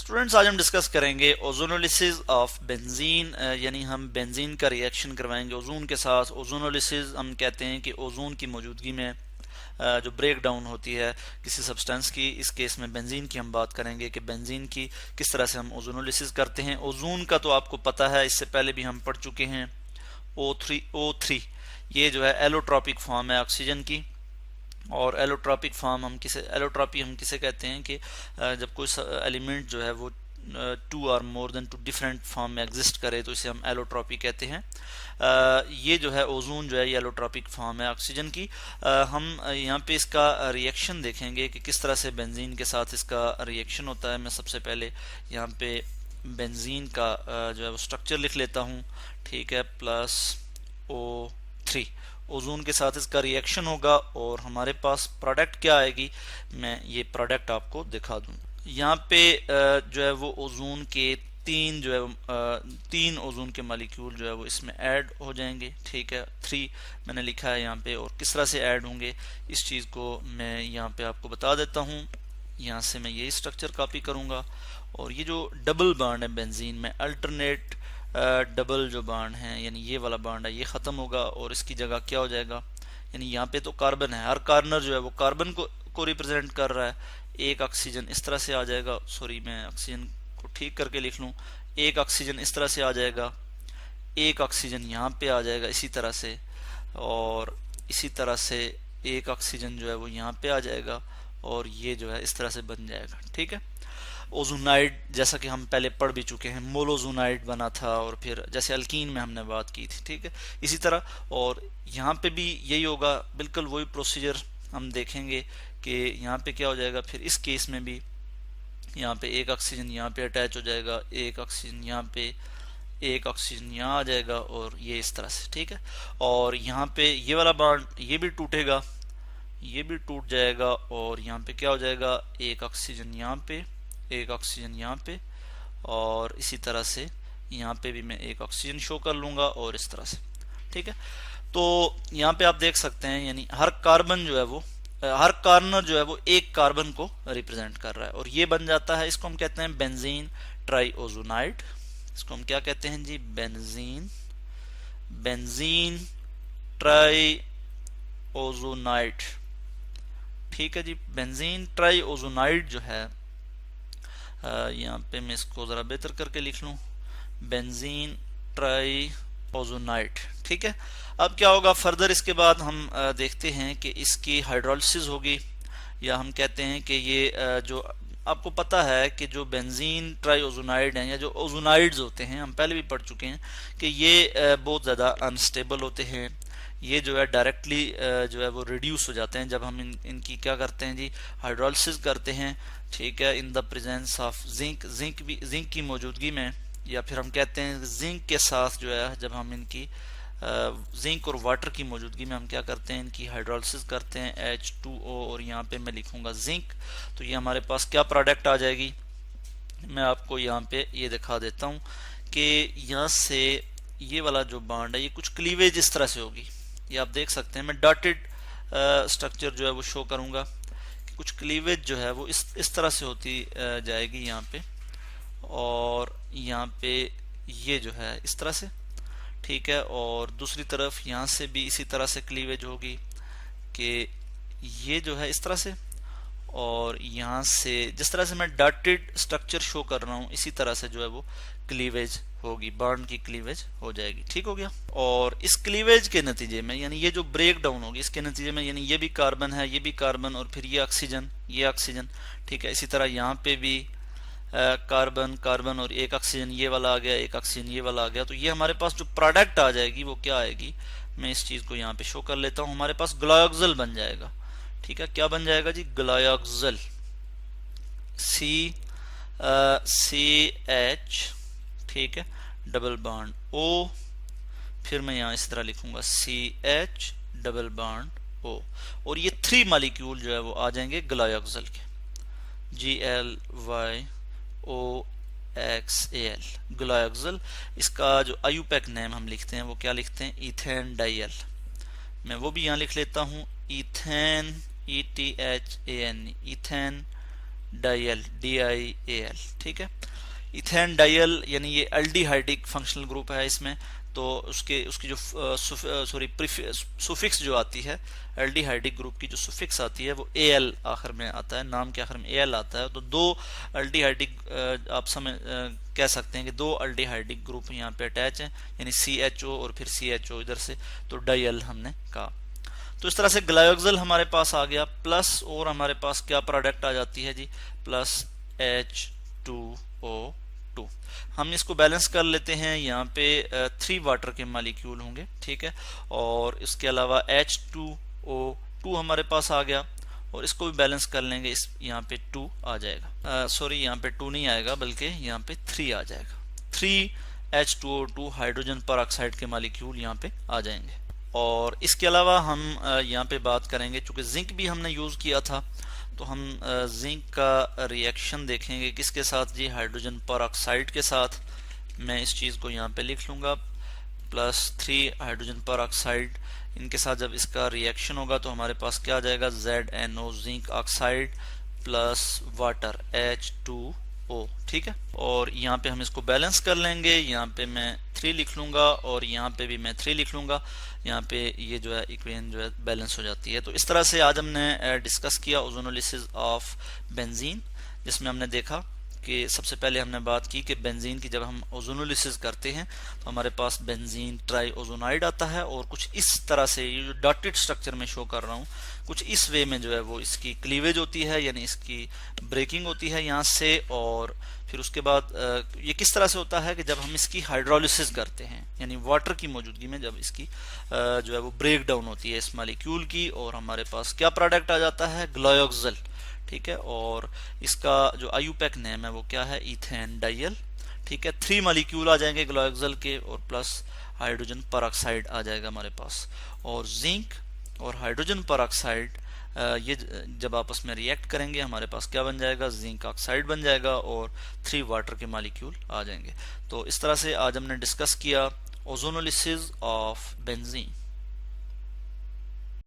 Students, आज हम discuss करेंगे ओजोनोलिसिस ऑफ बेंजीन, यानी हम बेंजीन का रिएक्शन करवाएंगे ओजोन के साथ। ओजोनोलिसिस हम कहते हैं कि ओजोन की मौजूदगी में जो ब्रेक डाउन होती है किसी सब्सटेंस की, इस केस में बेंजीन की हम बात करेंगे कि बेंजीन की किस तरह से हम ओजोनोलिसिस करते हैं। ओजोन का तो आपको पता है, इससे पहले भी हम पढ़ चुके हैं। O3 ये जो है एलोट्रॉपिक फॉर्म है ऑक्सीजन की। और एलोट्रॉपी हम किसे कहते हैं कि जब कोई एलिमेंट जो है वो टू और more than two different form में एग्जिस्ट करे तो इसे हम एलोट्रॉपी कहते हैं। ये जो है ओजोन जो है ये एलोट्रॉपिक फॉर्म है ऑक्सीजन की। हम यहाँ पे इसका रिएक्शन देखेंगे कि किस तरह से बेंजीन के साथ इसका रिएक्शन होता है। मैं सबसे पहले यहाँ पे बेंजीन का जो है वो स्ट्रक्चर लिख लेता हूँ, ठीक है। +O3 ओजोन के साथ इसका रिएक्शन होगा और हमारे पास प्रोडक्ट क्या आएगी, मैं ये प्रोडक्ट आपको दिखा दूँ। यहाँ पे जो है वो ओजोन के तीन ओजोन के मालिक्यूल जो है वो इसमें ऐड हो जाएंगे, ठीक है। 3 मैंने लिखा है यहाँ पे, और किस तरह से ऐड होंगे इस चीज़ को मैं यहाँ पे आपको बता देता हूँ। यहाँ से मैं यही स्ट्रक्चर कॉपी करूँगा और ये जो डबल बॉन्ड है बेंजीन में, अल्टरनेट डबल जो बॉन्ड है, यानी ये वाला बॉन्ड है, ये ख़त्म होगा और इसकी जगह क्या हो जाएगा, यानी यहाँ पे तो कार्बन है, हर कार्नर जो है वो कार्बन को रिप्रेजेंट कर रहा है। एक ऑक्सीजन इस तरह से आ जाएगा, सॉरी मैं ऑक्सीजन को ठीक करके लिख लूँ। एक ऑक्सीजन इस तरह से आ जाएगा, एक ऑक्सीजन यहाँ पे आ जाएगा इसी तरह से, और इसी तरह से एक ऑक्सीजन जो है वो यहाँ पे आ जाएगा और ये जो है इस तरह से बन जाएगा, ठीक है। ओजोनाइड जैसा कि हम पहले पढ़ भी चुके हैं, मोलोजोनाइड बना था, और फिर जैसे अल्कीन में हमने बात की थी, ठीक है, इसी तरह। और यहाँ पे भी यही होगा, बिल्कुल वही प्रोसीजर हम देखेंगे कि यहाँ पे क्या हो जाएगा। फिर इस केस में भी यहाँ पे एक ऑक्सीजन यहाँ पे अटैच हो जाएगा, एक ऑक्सीजन यहाँ पे, एक ऑक्सीजन यहाँ आ जाएगा और ये इस तरह से, ठीक है। और यहाँ पे ये वाला बॉन्ड ये भी टूटेगा, ये भी टूट जाएगा और यहाँ पे क्या हो जाएगा, एक ऑक्सीजन यहाँ पे, एक ऑक्सीजन यहाँ पे, और इसी तरह से यहाँ पे भी मैं एक ऑक्सीजन शो कर लूँगा और इस तरह से, ठीक है। तो यहाँ पे आप देख सकते हैं, यानी हर कार्बन जो है वो, हर कार्नर जो है वो एक कार्बन को रिप्रेजेंट कर रहा है और ये बन जाता है, इसको हम कहते हैं बेंजीन ट्राइओजोनाइड। इसको हम क्या कहते हैं जी, बेंजीन ट्राइओजोनाइड, ठीक है जी। बेंजीन ट्राइओजोनाइड जो है, यहाँ पे मैं इसको ज़रा बेहतर करके लिख लूँ, बेंजीन ट्राइओजोनाइड, ठीक है। अब क्या होगा फर्दर, इसके बाद हम देखते हैं कि इसकी हाइड्रोलिसिस होगी, या हम कहते हैं कि ये जो आपको पता है कि जो बेंजीन ट्राइओजोनाइड हैं या जो ओजोनाइड्स होते हैं, हम पहले भी पढ़ चुके हैं कि ये बहुत ज़्यादा अनस्टेबल होते हैं। ये जो है डायरेक्टली जो है वो रिड्यूस हो जाते हैं जब हम इनकी क्या करते हैं जी, हाइड्रोलिसिस करते हैं, ठीक है, in the presence of zinc की मौजूदगी में, या फिर हम कहते हैं जिंक के साथ जो है जब हम इनकी जिंक और वाटर की मौजूदगी में हम क्या करते हैं, इनकी हाइड्रोलिसिस करते हैं, H2O, और यहाँ पे मैं लिखूंगा जिंक। तो ये हमारे पास क्या प्रोडक्ट आ जाएगी, मैं आपको यहाँ पे ये दिखा देता हूँ कि यहाँ से ये वाला जो बॉन्ड है ये कुछ क्लीवेज इस तरह से होगी, ये आप देख सकते हैं। मैं डॉटेड स्ट्रक्चर जो है वो शो करूँगा कि कुछ क्लीवेज जो है वो इस तरह से होती जाएगी यहाँ पे, और यहाँ पे ये जो है इस तरह से, ठीक है। और दूसरी तरफ यहाँ से भी इसी तरह से क्लीवेज होगी कि ये जो है इस तरह से, और यहाँ से जिस तरह से मैं डॉटेड स्ट्रक्चर शो कर रहा हूँ इसी तरह से जो है वो क्लीवेज होगी, बॉन्ड की क्लीवेज हो जाएगी, ठीक हो गया। और इस क्लीवेज के नतीजे में, यानी ये जो ब्रेक डाउन होगी इसके नतीजे में, यानी ये भी कार्बन है, ये भी कार्बन, और फिर ये ऑक्सीजन, ठीक है। इसी तरह यहाँ पे भी कार्बन और एक ऑक्सीजन ये वाला आ गया, एक ऑक्सीजन ये वाला आ गया। तो ये हमारे पास जो प्रोडक्ट आ जाएगी वो क्या आएगी, मैं इस चीज को यहाँ पे शो कर लेता हूँ। हमारे पास ग्लायोक्सल बन जाएगा, ठीक है। क्या बन जाएगा जी, ग्लायोक्सल, CH, ठीक है, डबल बॉन्ड O, फिर मैं यहाँ इस तरह लिखूंगा CH डबल बॉन्ड O, और ये 3 मालिक्यूल जो है वो आ जाएंगे ग्लायोक्सल के, GLYOXAL, ग्लायोक्सल। इसका जो आयुपैक नेम हम लिखते हैं वो क्या लिखते हैं, इथेन डाइल। मैं वो भी यहाँ लिख लेता हूँ, ethane, ETHAN, ethane dial, DIAL, ठीक है। इथेन डाइल यानी ये एल्डिहाइडिक फंक्शनल ग्रुप है इसमें, तो उसकी जो सॉरी सुफिक्स जो आती है, एल्डिहाइडिक ग्रुप की जो सुफिक्स आती है वो AL आखिर में आता है, नाम के आखिर में AL आता है। तो दो एल्डिहाइडिक आप समझ कह सकते हैं कि दो एल्डिहाइडिक ग्रुप यहाँ पे अटैच हैं, यानी CHO और फिर CHO इधर से, तो डाइल हमने कहा। तो इस तरह से ग्लायोक्सिल हमारे पास आ गया, प्लस और हमारे पास क्या प्रोडक्ट आ जाती है जी, प्लस H2O2। हम इसको बैलेंस कर लेते हैं, यहाँ पे 3 वाटर के मालिक्यूल होंगे, ठीक है। और इसके अलावा H2O2 हमारे पास आ गया, और इसको भी बैलेंस कर लेंगे, इस यहाँ पे 2 आ जाएगा, सॉरी यहाँ पे 2 नहीं आएगा बल्कि यहाँ पे 3 आ जाएगा। 3H2O2 हाइड्रोजन पर ऑक्साइड के मालिक्यूल यहाँ पे आ जाएंगे। और इसके अलावा हम यहाँ पे बात करेंगे, चूंकि जिंक भी हमने यूज किया था, तो हम जिंक का रिएक्शन देखेंगे किसके साथ जी, हाइड्रोजन पर ऑक्साइड के साथ। मैं इस चीज को यहाँ पे लिख लूंगा, +3 हाइड्रोजन पर ऑक्साइड, इनके साथ जब इसका रिएक्शन होगा तो हमारे पास क्या आ जाएगा, ZNO zinc oxide plus water H2O, ठीक है। और यहाँ पे हम इसको बैलेंस कर लेंगे, यहाँ पे मैं 3 लिख लूंगा और यहाँ पे भी मैं 3 लिख लूंगा, यहाँ पे ये जो है इक्वेशन जो है बैलेंस हो जाती है। तो इस तरह से आज हमने डिस्कस किया ओजोनोलिसिस ऑफ बेंजीन, जिसमें हमने देखा कि सबसे पहले हमने बात की कि बेंजीन की जब हम ओजोनोलिसिस करते हैं तो हमारे पास बेंजीन ट्राई ओजोनाइड आता है, और कुछ इस तरह से, ये जो डॉटेड स्ट्रक्चर में शो कर रहा हूँ, कुछ इस वे में जो है वो इसकी क्लीवेज होती है, यानी इसकी ब्रेकिंग होती है यहाँ से। और फिर उसके बाद ये किस तरह से होता है कि जब हम इसकी हाइड्रोलिसिस करते हैं, यानी वाटर की मौजूदगी में जब इसकी जो है वो ब्रेक डाउन होती है इस मालिक्यूल की, और हमारे पास क्या प्रोडक्ट आ जाता है, ग्लायोक्सिल, ठीक है। और इसका जो आईयूपैक नेम है वो क्या है, इथेन डाइल, ठीक है। 3 मालिक्यूल आ जाएंगे ग्लायोक्सिल के, और प्लस हाइड्रोजन परऑक्साइड आ जाएगा हमारे पास। और जिंक और हाइड्रोजन परऑक्साइड ये जब आपस में रिएक्ट करेंगे हमारे पास क्या बन जाएगा, जिंक ऑक्साइड बन जाएगा, और 3 वाटर के मालिक्यूल आ जाएंगे। तो इस तरह से आज हमने डिस्कस किया ओजोनोलिसिस ऑफ बेंजीन।